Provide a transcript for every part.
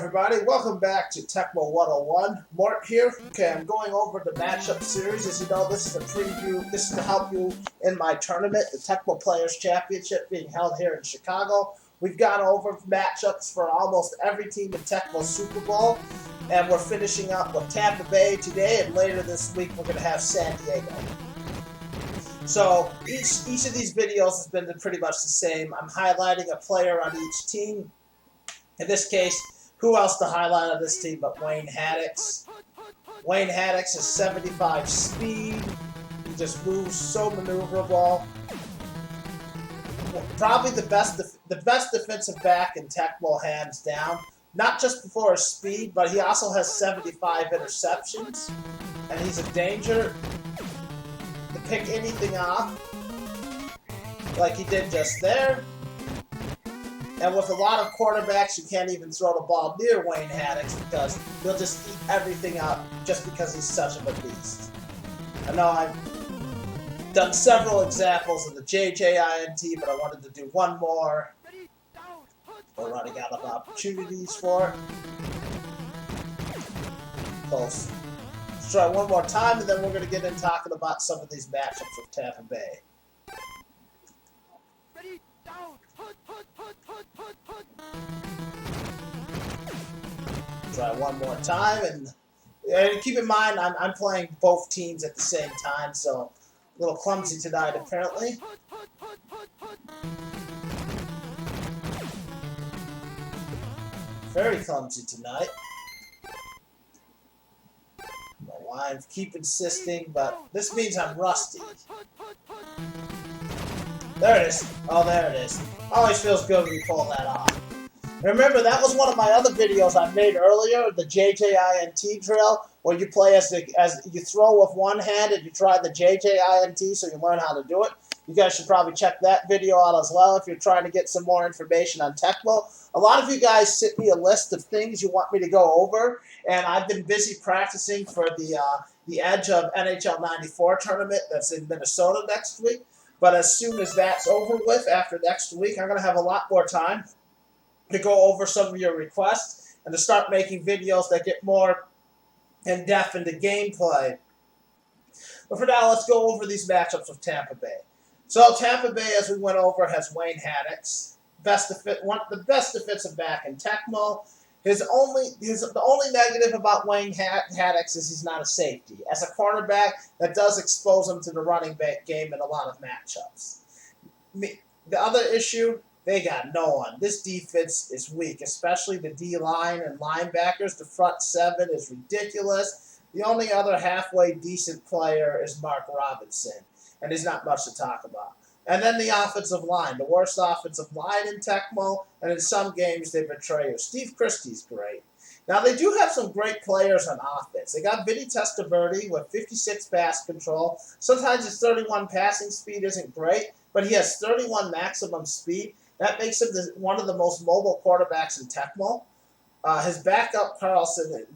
everybody, welcome back to Tecmo 101. Mort here. Okay, I'm going over the matchup series. As you know, this is a preview. This is to help you in my tournament, the Tecmo Players Championship being held here in Chicago. We've gone over matchups for almost every team in Tecmo Super Bowl, and we're finishing up with Tampa Bay today, and later this week we're going to have San Diego. So each of these videos has been pretty much the same. I'm highlighting a player on each team. In this case, who else to highlight on this team but Wayne Haddix? Wayne Haddix has 75 speed. He just moves so maneuverable. Probably the best defensive back in Tecmo, hands down. Not just for his speed, but he also has 75 interceptions. And he's a danger to pick anything off, like he did just there. And with a lot of quarterbacks, you can't even throw the ball near Wayne Haddix because he'll just eat everything up just because he's such of a beast. I know I've done several examples of the JJINT, but I wanted to do one more. We're running out of opportunities for it. Close. Let's try one more time, and then we're going to get in talking about some of these matchups with Tampa Bay. Try one more time, and keep in mind I'm playing both teams at the same time, so a little clumsy tonight apparently. Very clumsy tonight. I don't know why I keep insisting, but this means I'm rusty. There it is. Oh, there it is. Always feels good when you pull that off. Remember, that was one of my other videos I made earlier, the JJINT drill, where you play as you throw with one hand and you try the JJINT so you learn how to do it. You guys should probably check that video out as well if you're trying to get some more information on Tecmo. A lot of you guys sent me a list of things you want me to go over, and I've been busy practicing for the Edge of NHL 94 tournament that's in Minnesota next week. But as soon as that's over with, after next week, I'm going to have a lot more time to go over some of your requests and to start making videos that get more in-depth into gameplay. But for now, let's go over these matchups with Tampa Bay. So Tampa Bay, as we went over, has Wayne Haddix, the best defensive back in Tecmo. The only negative about Wayne Haddix is he's not a safety. As a cornerback, that does expose him to the running back game in a lot of matchups. The other issue, they got no one. This defense is weak, especially the D-line and linebackers. The front seven is ridiculous. The only other halfway decent player is Mark Robinson, and there's not much to talk about. And then the offensive line, the worst offensive line in Tecmo, and in some games they betray you. Steve Christie's great. Now they do have some great players on offense. They got Vinny Testaverde with 56 pass control. Sometimes his 31 passing speed isn't great, but he has 31 maximum speed. That makes him one of the most mobile quarterbacks in Tecmo. His backup, Carlson,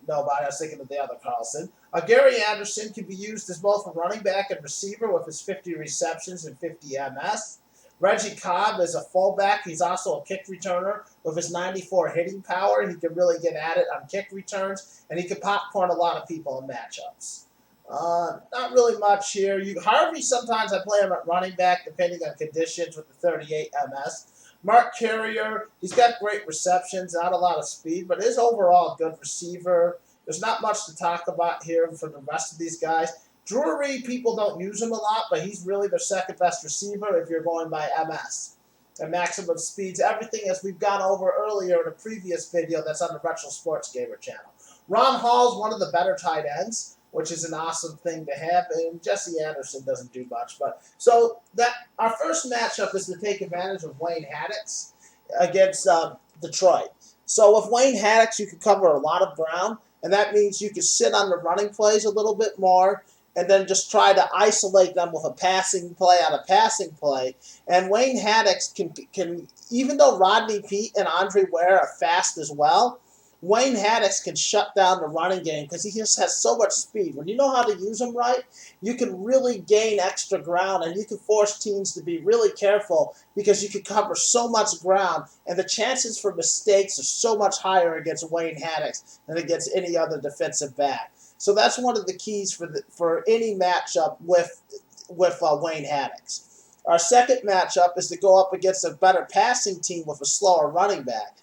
nobody, I was thinking of the other Carlson. Gary Anderson can be used as both a running back and receiver with his 50 receptions and 50 MS. Reggie Cobb is a fullback. He's also a kick returner with his 94 hitting power. He can really get at it on kick returns, and he can popcorn a lot of people in matchups. Not really much here. Harvey, sometimes I play him at running back depending on conditions with the 38 MS. Mark Carrier, he's got great receptions, not a lot of speed, but is overall a good receiver. There's not much to talk about here for the rest of these guys. Drury, people don't use him a lot, but he's really their second best receiver if you're going by MS. And maximum speeds, everything as we've gone over earlier in a previous video that's on the Retro Sports Gamer channel. Ron Hall's one of the better tight ends, which is an awesome thing to have, and Jesse Anderson doesn't do much. So our first matchup is to take advantage of Wayne Haddix against Detroit. So with Wayne Haddix, you can cover a lot of ground, and that means you can sit on the running plays a little bit more and then just try to isolate them with a passing play on a passing play. And Wayne Haddix can even though Rodney Peete and Andre Ware are fast as well, Wayne Haddix can shut down the running game because he just has so much speed. When you know how to use him right, you can really gain extra ground, and you can force teams to be really careful because you can cover so much ground, and the chances for mistakes are so much higher against Wayne Haddix than against any other defensive back. So that's one of the keys for any matchup with Wayne Haddix. Our second matchup is to go up against a better passing team with a slower running back.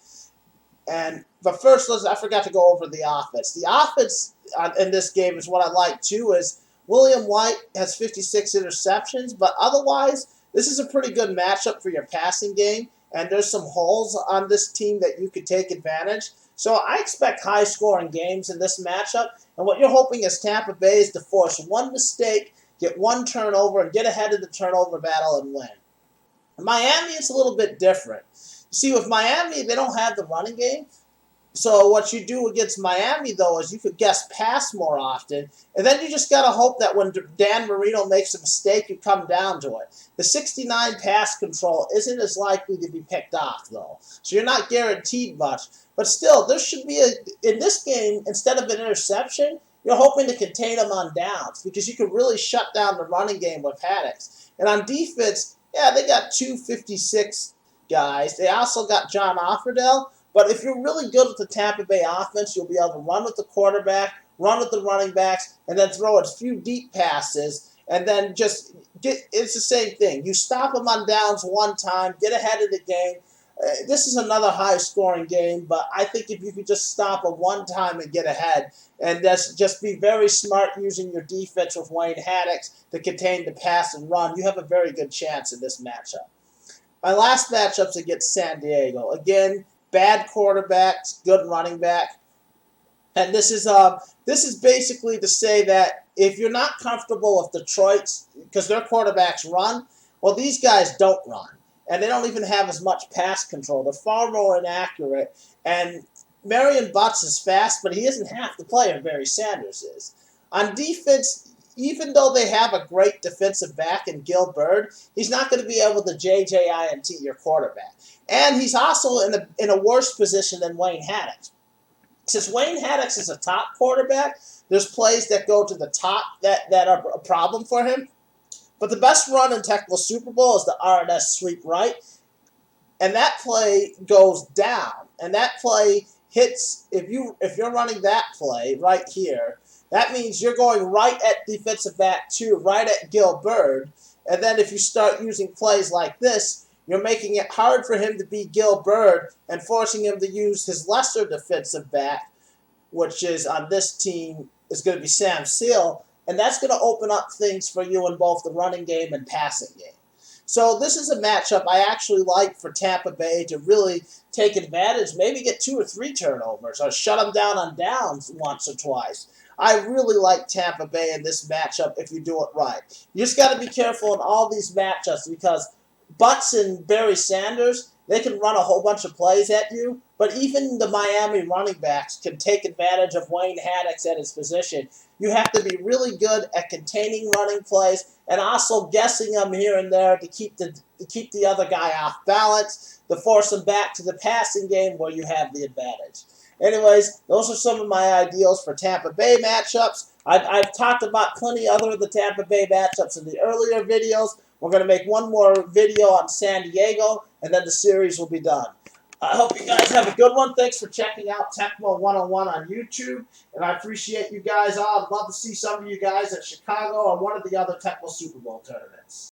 But first, I forgot to go over the offense. The offense in this game is what I like too. Is William White has 56 interceptions, but otherwise, this is a pretty good matchup for your passing game. And there's some holes on this team that you could take advantage. So I expect high-scoring games in this matchup. And what you're hoping is Tampa Bay is to force one mistake, get one turnover, and get ahead of the turnover battle and win. Miami is a little bit different. See, with Miami, they don't have the running game. So what you do against Miami, though, is you could guess pass more often. And then you just got to hope that when Dan Marino makes a mistake, you come down to it. The 69 pass control isn't as likely to be picked off, though. So you're not guaranteed much. But still, there should be in this game, instead of an interception, you're hoping to contain them on downs because you can really shut down the running game with Haddix. And on defense, yeah, they got 256 guys. They also got John Offerdale. But if you're really good with the Tampa Bay offense, you'll be able to run with the quarterback, run with the running backs, and then throw a few deep passes, and then just it's the same thing. You stop them on downs one time, get ahead of the game. This is another high-scoring game, but I think if you could just stop them one time and get ahead, and just be very smart using your defense with Wayne Haddix to contain the pass and run, you have a very good chance in this matchup. My last matchup's against San Diego. Again, bad quarterbacks, good running back. And this is basically to say that if you're not comfortable with Detroit's, because their quarterbacks run, well, these guys don't run. And they don't even have as much pass control. They're far more inaccurate. And Marion Butts is fast, but he isn't half the player Barry Sanders is. On defense, even though they have a great defensive back in Gil Byrd, he's not going to be able to JJINT your quarterback. And he's also in a worse position than Wayne Haddix. Since Wayne Haddix is a top quarterback, there's plays that go to the top that are a problem for him. But the best run in tecmo Super Bowl is the RNS sweep right. And that play goes down. And that play hits, if you're running that play right here, that means you're going right at defensive back 2, right at Gil Byrd. And then if you start using plays like this, you're making it hard for him to be Gil Byrd and forcing him to use his lesser defensive back, which is on this team is going to be Sam Seal. And that's going to open up things for you in both the running game and passing game. So this is a matchup I actually like for Tampa Bay to really take advantage, maybe get 2 or 3 turnovers or shut them down on downs once or twice. I really like Tampa Bay in this matchup if you do it right. You just got to be careful in all these matchups because Butts and Barry Sanders, they can run a whole bunch of plays at you, but even the Miami running backs can take advantage of Wayne Haddix at his position. You have to be really good at containing running plays and also guessing them here and there to keep the other guy off balance, to force him back to the passing game where you have the advantage. Anyways, those are some of my ideals for Tampa Bay matchups. I've talked about plenty other of the Tampa Bay matchups in the earlier videos. We're going to make one more video on San Diego, and then the series will be done. I hope you guys have a good one. Thanks for checking out Tecmo 101 on YouTube, and I appreciate you guys all. I'd love to see some of you guys at Chicago or one of the other Tecmo Super Bowl tournaments.